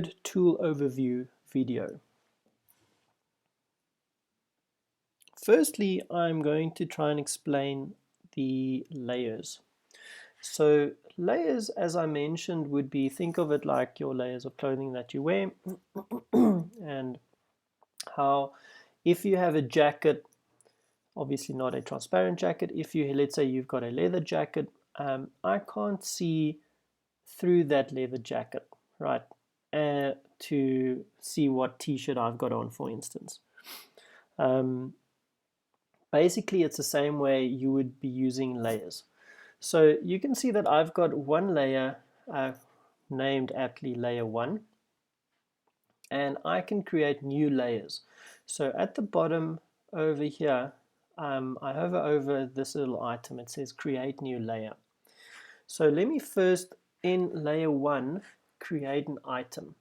Tool overview video. Firstly, I'm going to try and explain the layers. So layers, as I mentioned, would be, think of it like your layers of clothing that you wear, and how if you have a jacket, obviously not a transparent jacket, if you, let's say you've got a leather jacket, I can't see through that leather jacket, right, to see what t-shirt I've got on, for instance. Basically, it's the same way you would be using layers. So you can see that I've got one layer named aptly layer 1, and I can create new layers. So at the bottom over here, I hover over this little item. It says create new layer. So let me first, in layer 1, create an item.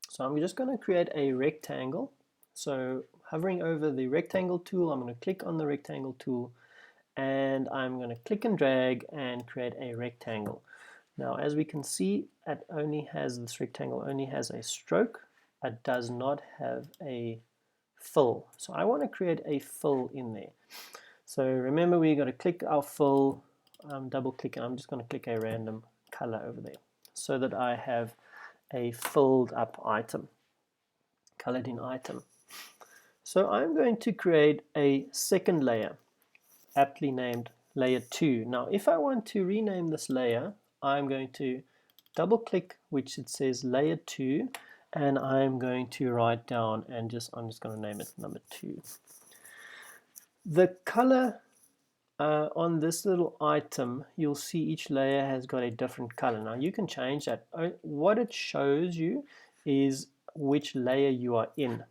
So I'm just going to create a rectangle. So hovering over the rectangle tool, I'm going to click on the rectangle tool, and I'm going to click and drag and create a rectangle. Now, as we can see, this rectangle only has a stroke. It does not have a fill. So I want to create a fill in there. So remember, we're going to click our fill, double click, and I'm just going to click a random color over there so that I have a filled up item, colored in item. So I'm going to create a second layer, aptly named layer 2. Now if I want to rename this layer, I'm going to double click, which it says layer 2, and I'm going to write down, and I'm just going to name it number 2. The color on this little item, you'll see each layer has got a different color. Now you can change that. What it shows you is which layer you are in.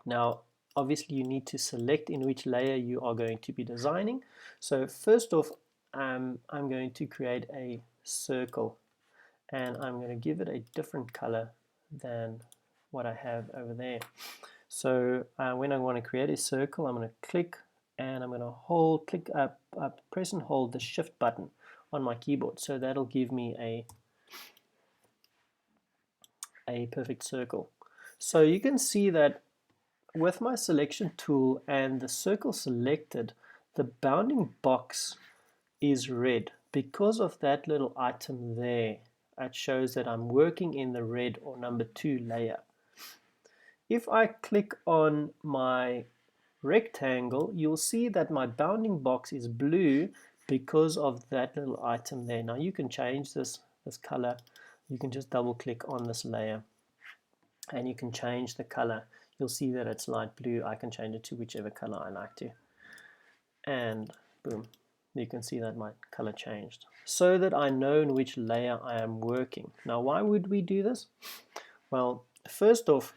Now obviously you need to select in which layer you are going to be designing. So first off, I'm going to create a circle, and I'm going to give it a different color than what I have over there. So when I want to create a circle, I'm going to click, and I'm going to press and hold the shift button on my keyboard. So that'll give me a perfect circle. So you can see that with my selection tool and the circle selected, the bounding box is red because of that little item there. It shows that I'm working in the red or number 2 layer. If I click on my rectangle, you'll see that my bounding box is blue because of that little item there. Now you can change this color. You can just double click on this layer and you can change the color. You'll see that it's light blue. I can change it to whichever color I like to, and boom, you can see that my color changed, so that I know in which layer I am working. Now why would we do this? Well, first off,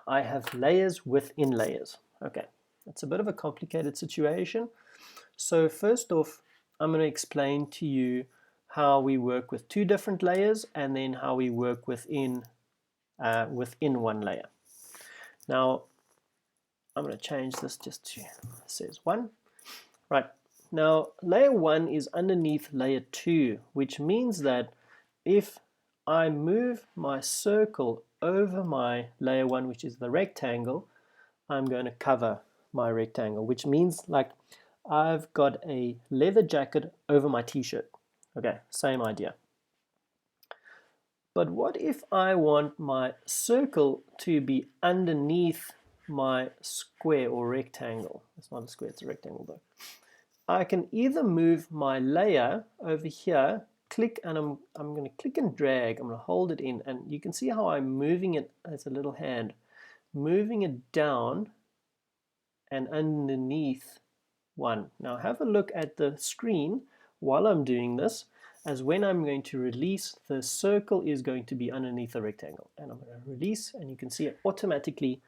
I have layers within layers. Okay, it's a bit of a complicated situation. So first off, I'm going to explain to you how we work with 2 different layers, and then how we work within one layer. Now I'm going to change this just to, it says 1. Right, now layer 1 is underneath layer 2, which means that if I move my circle over my layer 1, which is the rectangle, I'm going to cover my rectangle, which means like I've got a leather jacket over my t-shirt. Okay, same idea. But what if I want my circle to be underneath my square or rectangle? It's not a square, it's a rectangle though. I can either move my layer over here, click, and I'm going to click and drag. I'm going to hold it in, and you can see how I'm moving it as a little hand, moving it down and underneath one. Now have a look at the screen while I'm doing this, as when I'm going to release, the circle is going to be underneath the rectangle, and I'm going to release, and you can see it automatically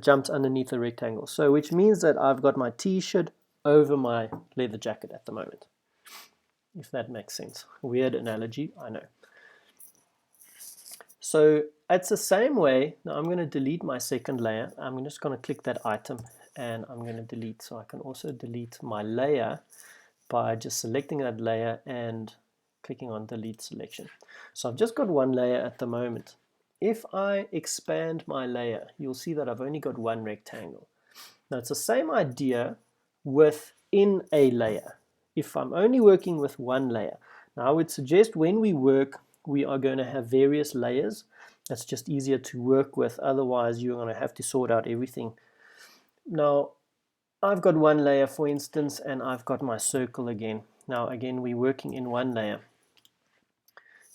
jumps underneath the rectangle. So which means that I've got my t-shirt over my leather jacket at the moment, if that makes sense. Weird analogy, I know. So it's the same way. Now I'm going to delete my second layer. I'm just going to click that item, and I'm going to delete. So I can also delete my layer by just selecting that layer and clicking on delete selection. So I've just got one layer at the moment. If I expand my layer, you'll see that I've only got one rectangle. Now it's the same idea within a layer. If I'm only working with one layer, now I would suggest when we work, we are going to have various layers. That's just easier to work with. Otherwise, you're going to have to sort out everything. Now, I've got one layer, for instance, and I've got my circle again. Now, again, we're working in one layer.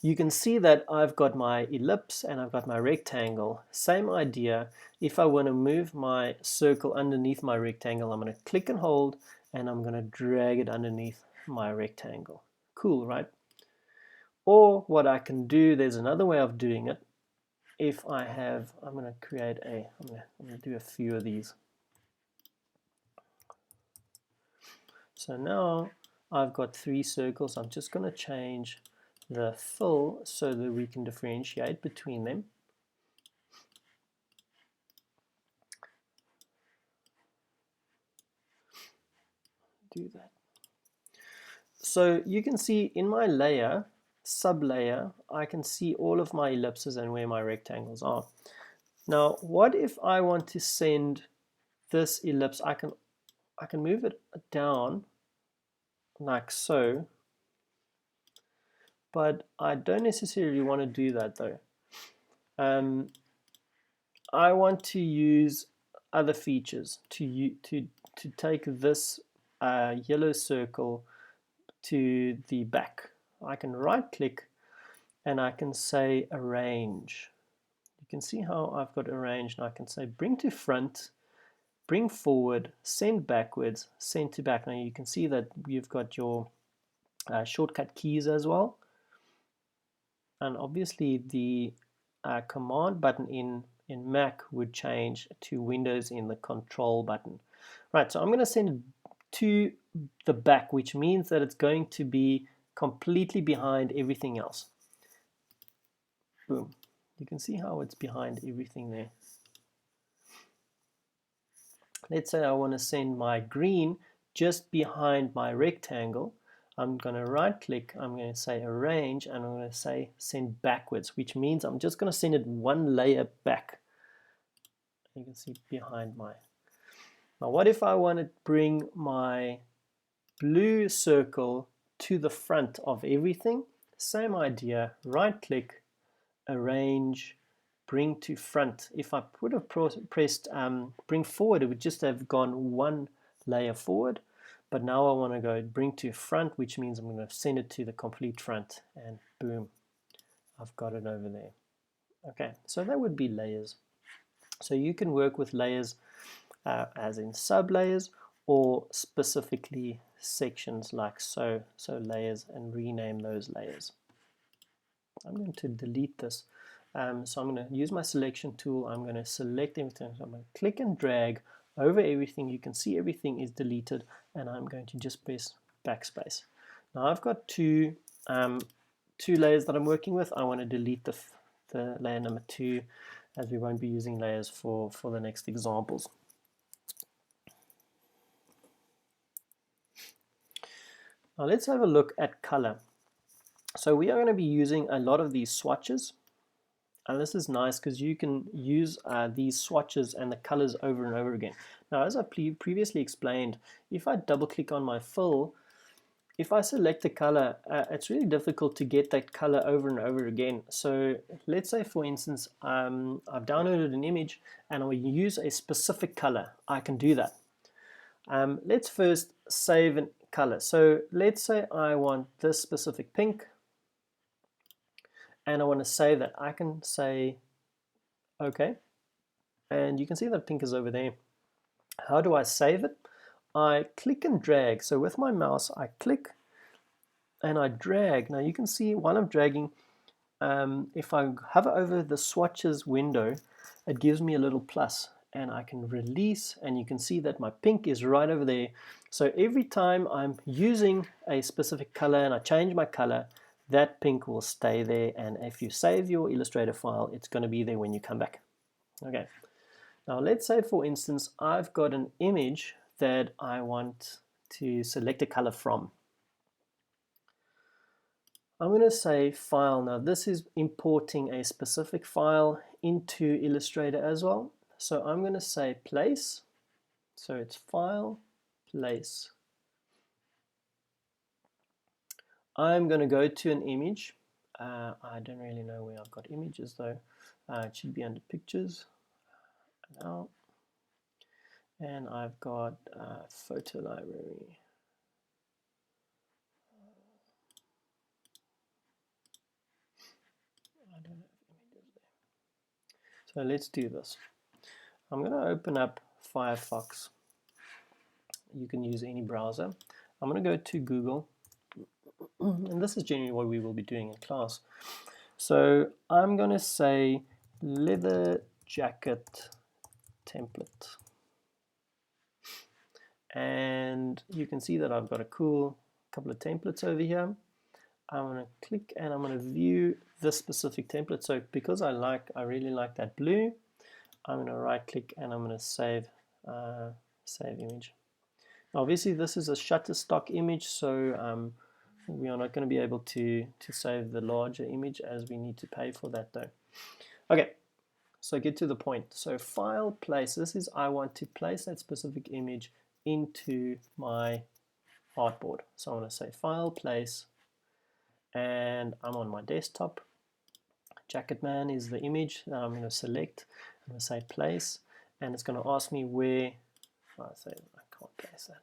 You can see that I've got my ellipse and I've got my rectangle. Same idea. If I want to move my circle underneath my rectangle, I'm going to click and hold, and I'm going to drag it underneath my rectangle. Cool, right? Or what I can do, there's another way of doing it. If I have, I'm going to do a few of these. So now I've got 3 circles. I'm just going to change the fill so that we can differentiate between them. Do that. So you can see in my layer, sub-layer, I can see all of my ellipses and where my rectangles are. Now, what if I want to send this ellipse? I can move it down like so, but I don't necessarily want to do that though. I want to use other features to take this yellow circle to the back. I can right click and I can say arrange. You can see how I've got arrange, and I can say bring to front, bring forward, send backwards, send to back. Now you can see that you've got your shortcut keys as well, and obviously the command button in Mac would change to Windows in the control button. Right, so I'm going to send it to the back, which means that it's going to be completely behind everything else. Boom. You can see how it's behind everything there. Let's say I want to send my green just behind my rectangle. I'm going to right click, I'm going to say arrange, and I'm going to say send backwards, which means I'm just going to send it one layer back. You can see behind my. Now what if I want to bring my blue circle to the front of everything? Same idea, right click, arrange, bring to front. If I would have pressed bring forward, it would just have gone one layer forward. But now I want to go bring to front, which means I'm going to send it to the complete front, and boom, I've got it over there. Okay, so that would be layers. So you can work with layers as in sub-layers, or specifically sections like so layers, and rename those layers. I'm going to delete this. So I'm going to use my selection tool. I'm going to select everything. So I'm going to click and drag over everything. You can see everything is deleted, and I'm going to just press backspace. Now I've got two layers that I'm working with. I want to delete the layer number 2, as we won't be using layers for the next examples. Now let's have a look at color. So we are going to be using a lot of these swatches, and this is nice because you can use these swatches and the colors over and over again. Now, as I previously explained, if I double click on my fill, if I select the color, it's really difficult to get that color over and over again. So let's say, for instance, I've downloaded an image and I will use a specific color. I can do that. Let's first save a color. So let's say I want this specific pink, and I want to save that. I can say OK, and you can see that pink is over there. How do I save it? I click and drag. So with my mouse, I click and I drag. Now you can see while I'm dragging, if I hover over the swatches window, it gives me a little plus, and I can release, and you can see that my pink is right over there. So every time I'm using a specific color and I change my color, that pink will stay there, and if you save your Illustrator file, it's going to be there when you come back. Okay. Now let's say, for instance, I've got an image that I want to select a color from. I'm going to say file. Now this is importing a specific file into Illustrator as well. So I'm going to say place. So it's file, place. I'm going to go to an image. I don't really know where I've got images though. It should be under pictures now. And I've got photo library. I don't have images there. So let's do this. I'm going to open up Firefox. You can use any browser. I'm going to go to Google. And this is generally what we will be doing in class. So I'm going to say leather jacket template. And you can see that I've got a cool couple of templates over here. I'm going to click and I'm going to view this specific template. So because I really like that blue, I'm going to right click and I'm going to save image. Obviously this is a Shutterstock image, so we are not going to be able to save the larger image, as we need to pay for that though. Okay, so get to the point. So file, place. This is, I want to place that specific image into my artboard. So I'm going to say file, place, and I'm on my desktop. Jacket Man is the image that I'm going to select. I'm going to say place, and it's going to ask me where. I say I can't place that.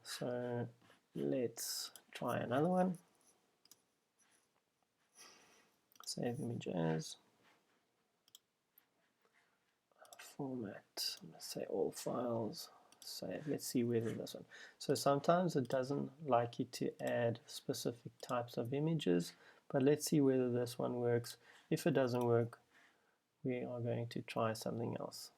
So let's try another one. Save image as format. I'm going to say all files. Save. Let's see whether this one. So sometimes it doesn't like you to add specific types of images, but let's see whether this one works. If it doesn't work, we are going to try something else.